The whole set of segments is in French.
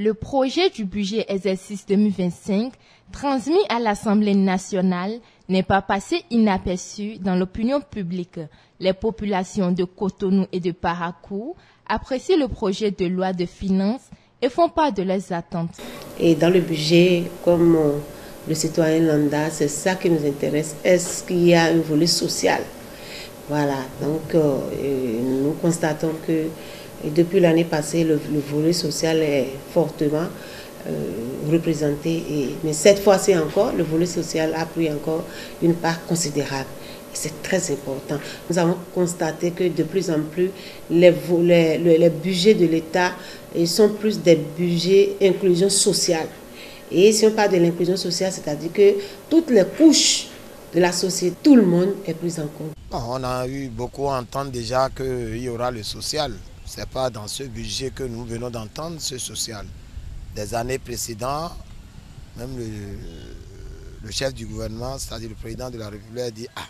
Le projet du budget exercice 2025, transmis à l'Assemblée nationale, n'est pas passé inaperçu dans l'opinion publique. Les populations de Cotonou et de Parakou apprécient le projet de loi de finances et font part de leurs attentes. Et dans le budget, comme le citoyen lambda, c'est ça qui nous intéresse. Est-ce qu'il y a un volet social? Voilà, donc nous constatons que depuis l'année passée, le volet social est fortement représenté. Mais cette fois-ci encore, le volet social a pris encore une part considérable. C'est très important. Nous avons constaté que de plus en plus, les budgets de l'État sont plus des budgets inclusion sociale. Et si on parle de l'inclusion sociale, c'est-à-dire que toutes les couches de la société, tout le monde est pris en compte. On a eu beaucoup à entendre déjà qu'il y aura le social. Ce n'est pas dans ce budget que nous venons d'entendre ce social. Des années précédentes, même le chef du gouvernement, c'est-à-dire le président de la République, a dit « Ah,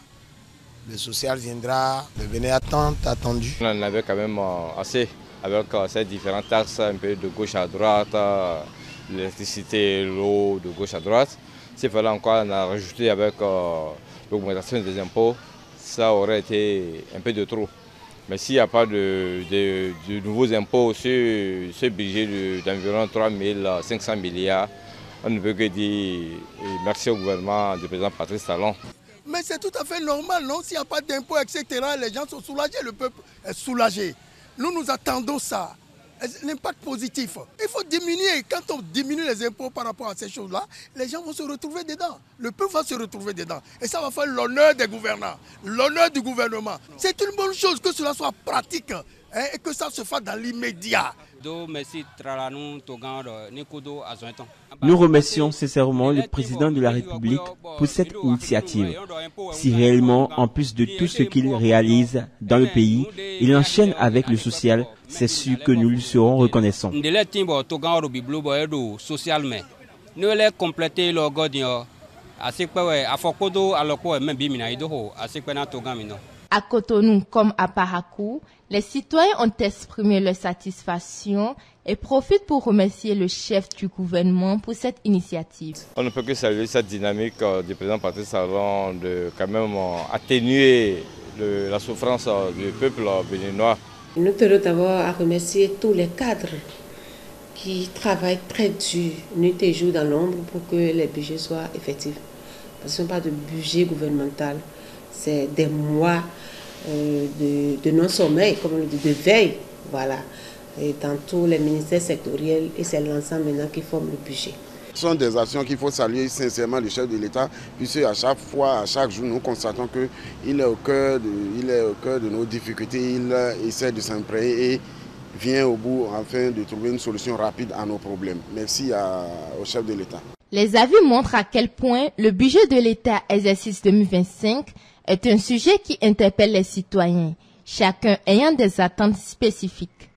le social viendra, le venez attendu ». On en avait quand même assez avec ces différentes taxes, un peu de gauche à droite, l'électricité, l'eau de gauche à droite. S'il fallait encore en rajouter avec l'augmentation des impôts, ça aurait été un peu de trop. Mais s'il n'y a pas de nouveaux impôts sur ce budget d'environ 3 500 milliards, on ne peut que dire merci au gouvernement du président Patrice Talon. Mais c'est tout à fait normal, non? S'il n'y a pas d'impôts, etc., les gens sont soulagés, le peuple est soulagé. Nous attendons ça. L'impact positif. Il faut diminuer. Quand on diminue les impôts par rapport à ces choses-là, les gens vont se retrouver dedans. Le peuple va se retrouver dedans. Et ça va faire l'honneur des gouvernants, l'honneur du gouvernement. C'est une bonne chose que cela soit pratique et que ça se fasse dans l'immédiat. Nous remercions sincèrement le président de la République pour cette initiative. Si réellement, en plus de tout ce qu'il réalise dans le pays, il enchaîne avec le social, c'est sûr que nous lui serons reconnaissants. À Cotonou comme à Parakou, les citoyens ont exprimé leur satisfaction et profitent pour remercier le chef du gouvernement pour cette initiative. On ne peut que saluer cette dynamique du président Patrice Talon de quand même atténuer la souffrance du peuple béninois. Nous tenons d'abord à remercier tous les cadres qui travaillent très dur, nuit et jour dans l'ombre pour que les budgets soient effectifs. Parce que ce n'est pas de budget gouvernemental, c'est des mois de non-sommeil, comme on le dit, de veille, voilà, et dans tous les ministères sectoriels, et c'est l'ensemble maintenant qui forme le budget. Ce sont des actions qu'il faut saluer sincèrement le chef de l'État, puisque à chaque fois, à chaque jour, nous constatons qu'il est au cœur de nos difficultés, il essaie de s'imprégner et vient au bout afin de trouver une solution rapide à nos problèmes. Merci au chef de l'État. Les avis montrent à quel point le budget de l'État exercice 2025 est un sujet qui interpelle les citoyens, chacun ayant des attentes spécifiques.